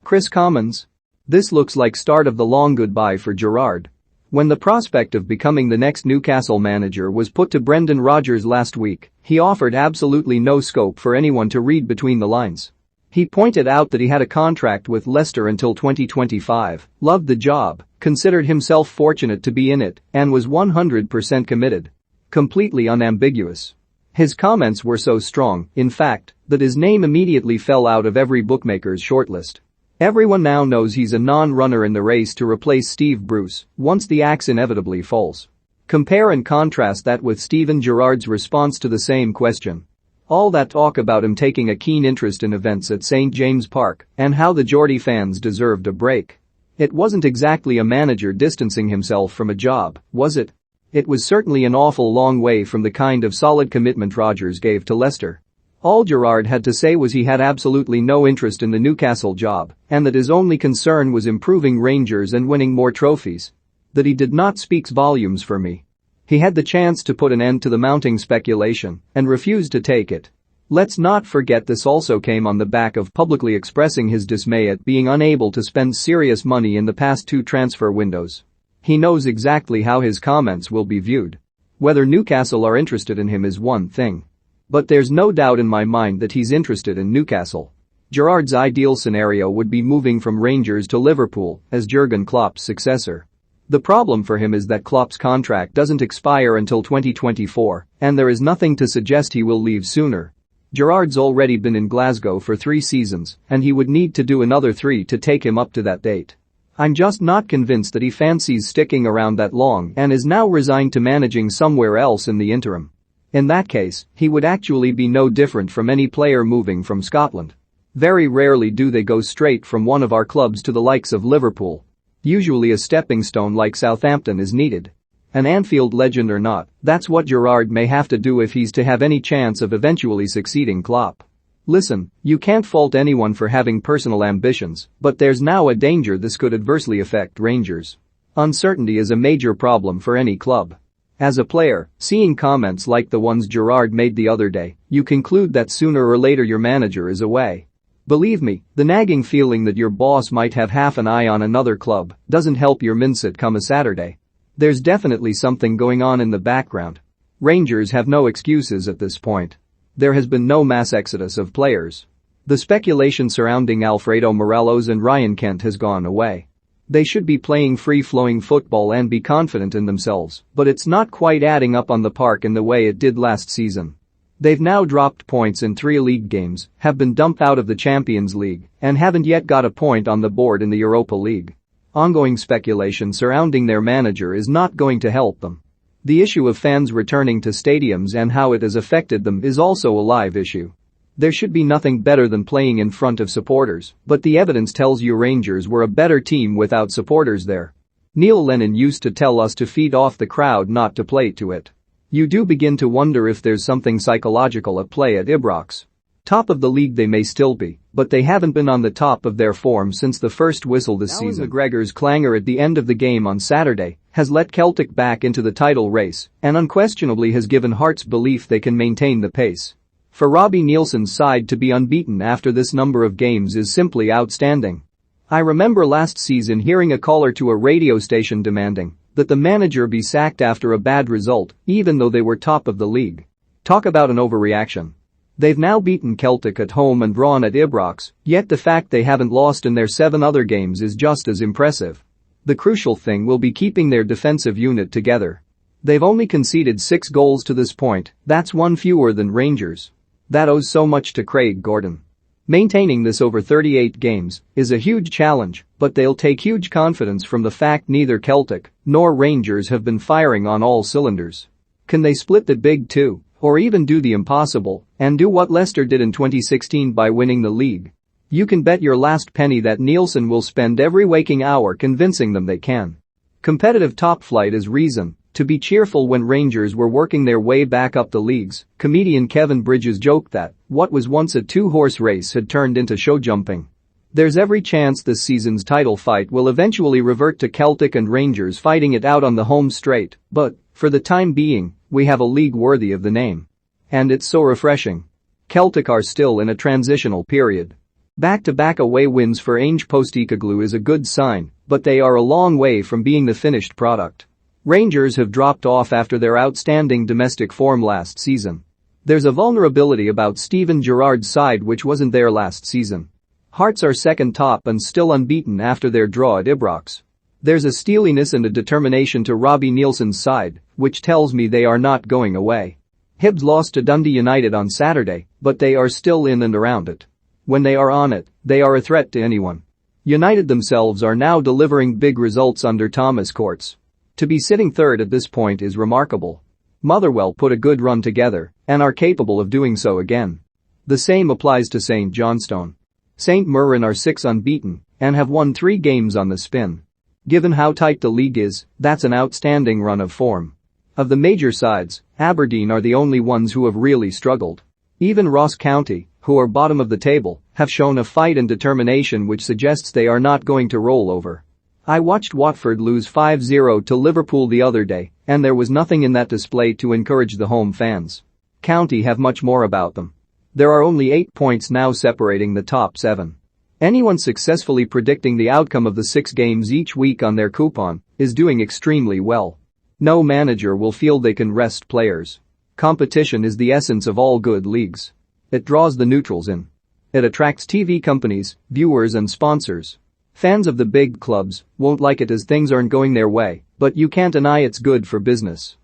KRIS COMMONS. This looks like start of the long goodbye for Gerrard. When the prospect of becoming the next Newcastle manager was put to Brendan Rodgers last week, he offered absolutely no scope for anyone to read between the lines. He pointed out that he had a contract with Leicester until 2025, loved the job, considered himself fortunate to be in it, and was 100% committed. Completely unambiguous. His comments were so strong, in fact, that his name immediately fell out of every bookmaker's shortlist. Everyone now knows he's a non-runner in the race to replace Steve Bruce once the axe inevitably falls. Compare and contrast that with Steven Gerrard's response to the same question. All that talk about him taking a keen interest in events at St James Park and how the Geordie fans deserved a break. It wasn't exactly a manager distancing himself from a job, was it? It was certainly an awful long way from the kind of solid commitment Rodgers gave to Leicester. All Gerrard had to say was he had absolutely no interest in the Newcastle job and that his only concern was improving Rangers and winning more trophies. That he did not speaks volumes for me. He had the chance to put an end to the mounting speculation and refused to take it. Let's not forget this also came on the back of publicly expressing his dismay at being unable to spend serious money in the past two transfer windows. He knows exactly how his comments will be viewed. Whether Newcastle are interested in him is one thing. But there's no doubt in my mind that he's interested in Newcastle. Gerrard's ideal scenario would be moving from Rangers to Liverpool as Jurgen Klopp's successor. The problem for him is that Klopp's contract doesn't expire until 2024, and there is nothing to suggest he will leave sooner. Gerrard's already been in Glasgow for 3 seasons, and he would need to do another 3 to take him up to that date. I'm just not convinced that he fancies sticking around that long and is now resigned to managing somewhere else in the interim. In that case, he would actually be no different from any player moving from Scotland. Very rarely do they go straight from one of our clubs to the likes of Liverpool. Usually a stepping stone like Southampton is needed. An Anfield legend or not, that's what Gerrard may have to do if he's to have any chance of eventually succeeding Klopp. Listen, you can't fault anyone for having personal ambitions, but there's now a danger this could adversely affect Rangers. Uncertainty is a major problem for any club. As a player, seeing comments like the ones Gerrard made the other day, you conclude that sooner or later your manager is away. Believe me, the nagging feeling that your boss might have half an eye on another club doesn't help your mindset come a Saturday. There's definitely something going on in the background. Rangers have no excuses at this point. There has been no mass exodus of players. The speculation surrounding Alfredo Morelos and Ryan Kent has gone away. They should be playing free-flowing football and be confident in themselves, but it's not quite adding up on the park in the way it did last season. They've now dropped points in 3 league games, have been dumped out of the Champions League, and haven't yet got a point on the board in the Europa League. Ongoing speculation surrounding their manager is not going to help them. The issue of fans returning to stadiums and how it has affected them is also a live issue. There should be nothing better than playing in front of supporters, but the evidence tells you Rangers were a better team without supporters there. Neil Lennon used to tell us to feed off the crowd, not to play to it. You do begin to wonder if there's something psychological at play at Ibrox. Top of the league they may still be, but they haven't been on the top of their form since the first whistle this season. McGregor's clangor at the end of the game on Saturday has let Celtic back into the title race and unquestionably has given Hearts belief they can maintain the pace. For Robbie Nielsen's side to be unbeaten after this number of games is simply outstanding. I remember last season hearing a caller to a radio station demanding that the manager be sacked after a bad result, even though they were top of the league. Talk about an overreaction. They've now beaten Celtic at home and drawn at Ibrox, yet the fact they haven't lost in their 7 other games is just as impressive. The crucial thing will be keeping their defensive unit together. They've only conceded 6 goals to this point, that's 1 fewer than Rangers. That owes so much to Craig Gordon. Maintaining this over 38 games is a huge challenge, but they'll take huge confidence from the fact neither Celtic nor Rangers have been firing on all cylinders. Can they split the big two, or even do the impossible and do what Leicester did in 2016 by winning the league? You can bet your last penny that Nielsen will spend every waking hour convincing them they can. Competitive top flight is reason to be cheerful. When Rangers were working their way back up the leagues, comedian Kevin Bridges joked that what was once a 2-horse race had turned into show jumping. There's every chance this season's title fight will eventually revert to Celtic and Rangers fighting it out on the home straight, but, for the time being, we have a league worthy of the name. And it's so refreshing. Celtic are still in a transitional period. Back-to-back away wins for Ange Postecoglou is a good sign, but they are a long way from being the finished product. Rangers have dropped off after their outstanding domestic form last season. There's a vulnerability about Steven Gerrard's side which wasn't there last season. Hearts are second top and still unbeaten after their draw at Ibrox. There's a steeliness and a determination to Robbie Nielsen's side, which tells me they are not going away. Hibs lost to Dundee United on Saturday, but they are still in and around it. When they are on it, they are a threat to anyone. United themselves are now delivering big results under Thomas Courts. To be sitting third at this point is remarkable. Motherwell put a good run together and are capable of doing so again. The same applies to St Johnstone. St Mirren are 6 unbeaten and have won 3 games on the spin. Given how tight the league is, that's an outstanding run of form. Of the major sides, Aberdeen are the only ones who have really struggled. Even Ross County, who are bottom of the table, have shown a fight and determination which suggests they are not going to roll over. I watched Watford lose 5-0 to Liverpool the other day, and there was nothing in that display to encourage the home fans. County have much more about them. There are only 8 points now separating the top 7. Anyone successfully predicting the outcome of the 6 games each week on their coupon is doing extremely well. No manager will feel they can rest players. Competition is the essence of all good leagues. It draws the neutrals in. It attracts TV companies, viewers and sponsors. Fans of the big clubs won't like it as things aren't going their way, but you can't deny it's good for business.